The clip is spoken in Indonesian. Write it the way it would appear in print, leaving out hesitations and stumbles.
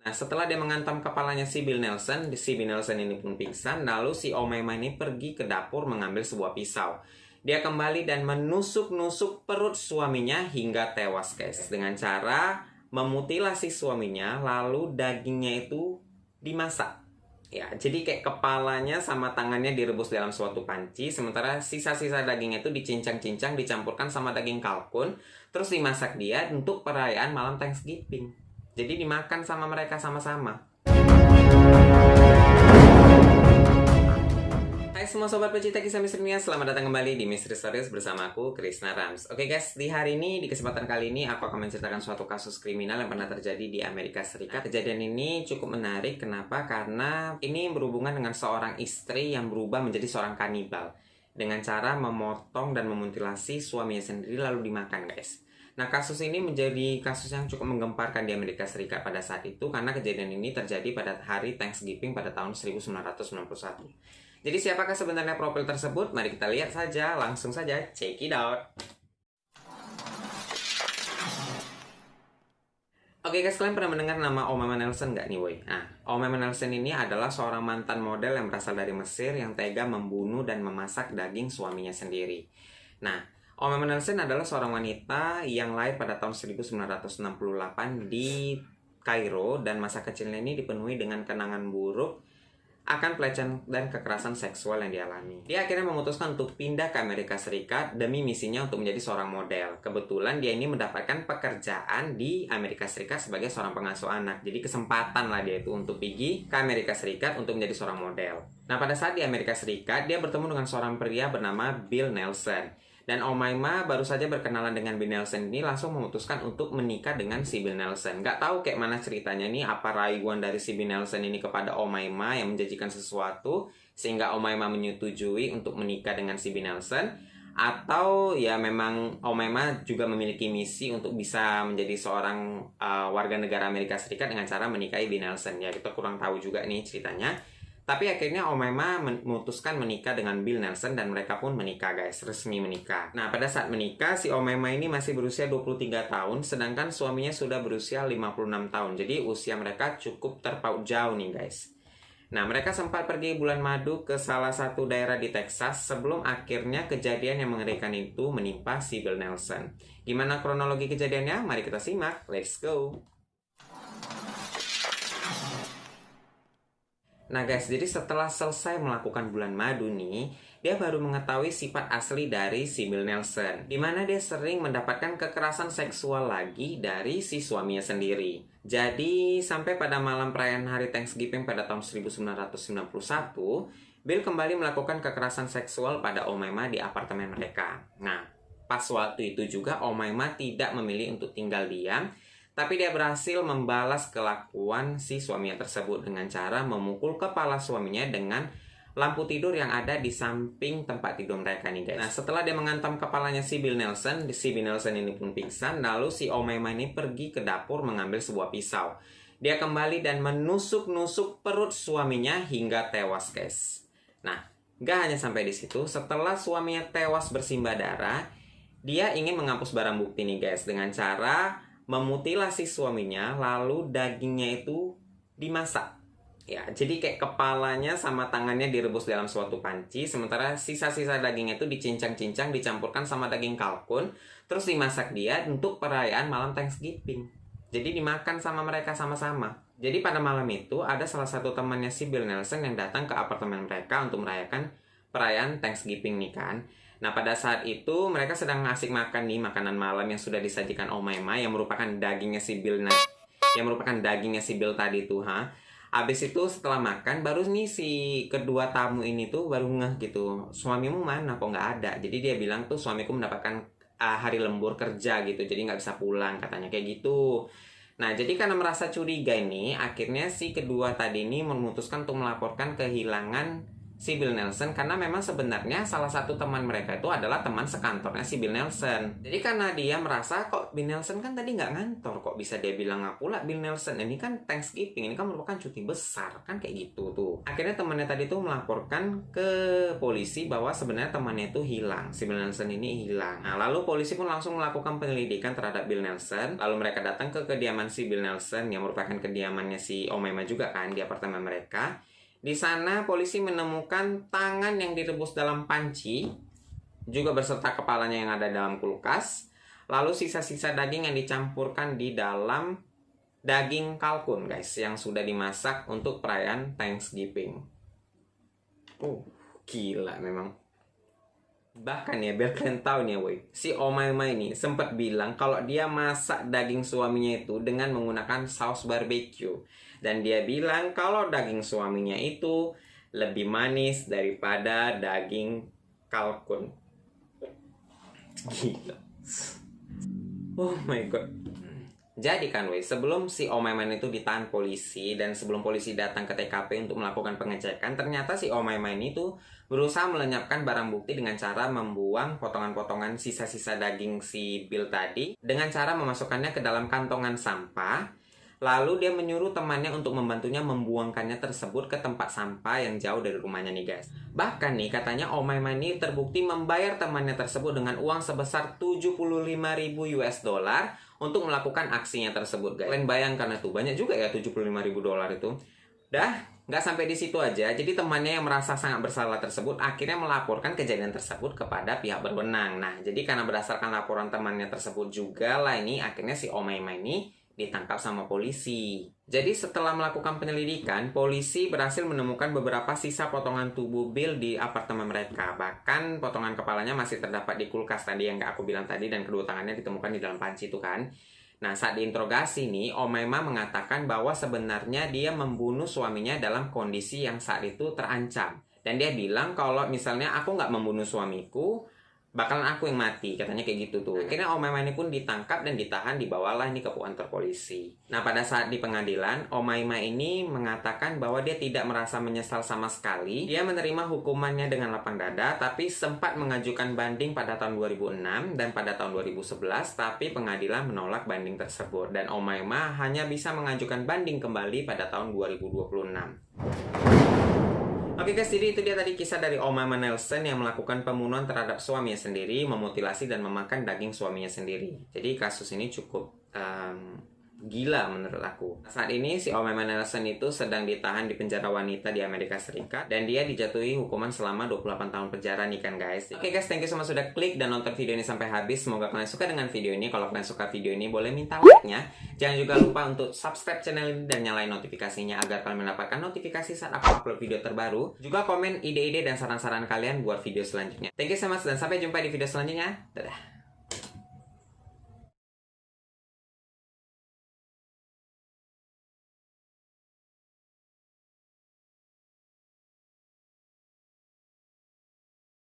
Nah, setelah dia menghantam kepalanya si Bill Nelson, si Bill Nelson ini pun pingsan, lalu si Omaima ini pergi ke dapur mengambil sebuah pisau. Dia kembali dan menusuk-nusuk perut suaminya hingga tewas, guys. Dengan cara memutilasi suaminya, lalu dagingnya itu dimasak. Ya, jadi kayak kepalanya sama tangannya direbus dalam suatu panci, sementara sisa-sisa dagingnya itu dicincang-cincang, dicampurkan sama daging kalkun, terus dimasak dia untuk perayaan malam Thanksgiving. Jadi dimakan sama mereka sama-sama. Hai semua sobat pecinta kisah misterinya, selamat datang kembali di Mystery Stories bersama aku, Krishna Rams. Oke guys, di hari ini, di kesempatan kali ini, aku akan menceritakan suatu kasus kriminal yang pernah terjadi di Amerika Serikat. Kejadian ini cukup menarik, kenapa? Karena ini berhubungan dengan seorang istri yang berubah menjadi seorang kanibal dengan cara memotong dan memutilasi suaminya sendiri lalu dimakan, guys. Nah, kasus ini menjadi kasus yang cukup menggemparkan di Amerika Serikat pada saat itu karena kejadian ini terjadi pada hari Thanksgiving pada tahun 1991. Jadi siapakah sebenarnya profil tersebut? Mari kita lihat saja, langsung saja, check it out. Oke guys, kalian pernah mendengar nama Omaima Nelson nggak nih, woy? Nah, Omaima Nelson ini adalah seorang mantan model yang berasal dari Mesir yang tega membunuh dan memasak daging suaminya sendiri. Nah, Omaima Nelson adalah seorang wanita yang lahir pada tahun 1968 di Kairo dan masa kecilnya ini dipenuhi dengan kenangan buruk akan pelecehan dan kekerasan seksual yang dialami. Dia akhirnya memutuskan untuk pindah ke Amerika Serikat demi misinya untuk menjadi seorang model. Kebetulan dia ini mendapatkan pekerjaan di Amerika Serikat sebagai seorang pengasuh anak. Jadi kesempatan lah dia itu untuk pergi ke Amerika Serikat untuk menjadi seorang model. Nah, pada saat di Amerika Serikat, dia bertemu dengan seorang pria bernama Bill Nelson. Dan Omaima baru saja berkenalan dengan Bill Nelson ini langsung memutuskan untuk menikah dengan si Bill Nelson. Gak tahu kayak mana ceritanya nih, apa rayuan dari si Bill Nelson ini kepada Omaima yang menjanjikan sesuatu sehingga Omaima menyetujui untuk menikah dengan si Bill Nelson, atau ya memang Omaima juga memiliki misi untuk bisa menjadi seorang warga negara Amerika Serikat dengan cara menikahi Bill Nelson. Ya kita kurang tahu juga nih ceritanya. Tapi akhirnya Omaima memutuskan menikah dengan Bill Nelson dan mereka pun menikah, guys, resmi menikah. Nah, pada saat menikah si Omaima ini masih berusia 23 tahun sedangkan suaminya sudah berusia 56 tahun. Jadi usia mereka cukup terpaut jauh nih, guys. Nah, mereka sempat pergi bulan madu ke salah satu daerah di Texas sebelum akhirnya kejadian yang mengerikan itu menimpa si Bill Nelson. Gimana kronologi kejadiannya? Mari kita simak. Let's go. Nah guys, jadi setelah selesai melakukan bulan madu nih, dia baru mengetahui sifat asli dari si Bill Nelson, di mana dia sering mendapatkan kekerasan seksual lagi dari si suaminya sendiri. Jadi, sampai pada malam perayaan hari Thanksgiving pada tahun 1991, Bill kembali melakukan kekerasan seksual pada Omaima di apartemen mereka. Nah, pas waktu itu juga Omaima tidak memilih untuk tinggal diam, tapi dia berhasil membalas kelakuan si suaminya tersebut dengan cara memukul kepala suaminya dengan lampu tidur yang ada di samping tempat tidur mereka nih, guys. Nah, setelah dia menghantam kepalanya si Bill Nelson ini pun pingsan, lalu si Omaima ini pergi ke dapur mengambil sebuah pisau. Dia kembali dan menusuk-nusuk perut suaminya hingga tewas, guys. Nah, gak hanya sampai di situ, setelah suaminya tewas bersimbah darah, dia ingin menghapus barang bukti nih, guys, dengan cara memutilasi suaminya, lalu dagingnya itu dimasak. Ya, jadi kayak kepalanya sama tangannya direbus dalam suatu panci, sementara sisa-sisa dagingnya itu dicincang-cincang, dicampurkan sama daging kalkun, terus dimasak dia untuk perayaan malam Thanksgiving. Jadi dimakan sama mereka sama-sama. Jadi pada malam itu ada salah satu temannya si Bill Nelson yang datang ke apartemen mereka untuk merayakan perayaan Thanksgiving nih kan. Nah, pada saat itu mereka sedang asik makan nih makanan malam yang sudah disajikan Omaima yang merupakan dagingnya si Bill tadi tuh, Habis itu setelah makan baru nih si kedua tamu ini tuh baru ngeh gitu. Suamimu mana kok nggak ada? Jadi dia bilang tuh suamiku mendapatkan hari lembur kerja gitu. Jadi nggak bisa pulang katanya kayak gitu. Nah, jadi karena merasa curiga ini, akhirnya si kedua tadi ini memutuskan untuk melaporkan kehilangan si Bill Nelson karena memang sebenarnya salah satu teman mereka itu adalah teman sekantornya si Bill Nelson. Jadi karena dia merasa kok Bill Nelson kan tadi nggak ngantor, kok bisa dia bilang aku lah Bill Nelson, ini kan Thanksgiving, ini kan merupakan cuti besar kan kayak gitu tuh. Akhirnya temannya tadi tuh melaporkan ke polisi bahwa sebenarnya temannya itu hilang, si Bill Nelson ini hilang. Nah lalu polisi pun langsung melakukan penyelidikan terhadap Bill Nelson. Lalu mereka datang ke kediaman si Bill Nelson yang merupakan kediamannya si Omaima juga kan di apartemen mereka. Di sana polisi menemukan tangan yang direbus dalam panci, juga beserta kepalanya yang ada dalam kulkas. Lalu sisa-sisa daging yang dicampurkan di dalam daging kalkun guys, yang sudah dimasak untuk perayaan Thanksgiving. Gila memang. Bahkan ya, biar kalian tahu nih woy, si Omaima ini sempat bilang kalau dia masak daging suaminya itu dengan menggunakan saus barbecue. Dan dia bilang kalau daging suaminya itu lebih manis daripada daging kalkun. Gila. Oh my god. Jadi kan weh, sebelum si Omaima itu ditahan polisi dan sebelum polisi datang ke TKP untuk melakukan pengecekan, ternyata si Omaima ini tuh berusaha melenyapkan barang bukti dengan cara membuang potongan-potongan sisa-sisa daging si Bill tadi dengan cara memasukkannya ke dalam kantongan sampah. Lalu dia menyuruh temannya untuk membantunya membuangkannya tersebut ke tempat sampah yang jauh dari rumahnya nih guys. Bahkan nih katanya Omaima ini terbukti membayar temannya tersebut dengan uang sebesar 75.000 US dollar untuk melakukan aksinya tersebut guys. Kalian bayangkan itu banyak juga ya 75.000 dolar itu. Dah nggak sampai di situ aja. Jadi temannya yang merasa sangat bersalah tersebut akhirnya melaporkan kejadian tersebut kepada pihak berwenang. Nah jadi karena berdasarkan laporan temannya tersebut juga lah ini akhirnya si Omaima ini ditangkap sama polisi. Jadi setelah melakukan penyelidikan, polisi berhasil menemukan beberapa sisa potongan tubuh Bill di apartemen mereka. Bahkan potongan kepalanya masih terdapat di kulkas tadi yang aku bilang tadi, dan kedua tangannya ditemukan di dalam panci itu kan. Nah saat diinterogasi nih, Omaima mengatakan bahwa sebenarnya dia membunuh suaminya dalam kondisi yang saat itu terancam. Dan dia bilang kalau misalnya aku nggak membunuh suamiku, bakalan aku yang mati, katanya kayak gitu tuh. Akhirnya Omaima ini pun ditangkap dan ditahan, dibawalah ini ke kantor polisi. Nah pada saat di pengadilan, Omaima ini mengatakan bahwa dia tidak merasa menyesal sama sekali. Dia menerima hukumannya dengan lapang dada, tapi sempat mengajukan banding pada tahun 2006 dan pada tahun 2011, tapi pengadilan menolak banding tersebut. Dan Omaima hanya bisa mengajukan banding kembali pada tahun 2026. Oke guys, jadi itu dia tadi kisah dari Omaima Nelson yang melakukan pembunuhan terhadap suaminya sendiri, memutilasi dan memakan daging suaminya sendiri. Jadi kasus ini cukup gila menurut aku. Saat ini si Omaima Nelson itu sedang ditahan di penjara wanita di Amerika Serikat dan dia dijatuhi hukuman selama 28 tahun penjara nih kan guys. Oke guys, thank you so much sudah klik dan nonton video ini sampai habis. Semoga kalian suka dengan video ini. Kalau kalian suka video ini boleh minta like-nya. Jangan juga lupa untuk subscribe channel ini dan nyalain notifikasinya agar kalian mendapatkan notifikasi saat aku upload video terbaru. Juga komen ide-ide dan saran-saran kalian buat video selanjutnya. Thank you so much dan sampai jumpa di video selanjutnya. Dadah.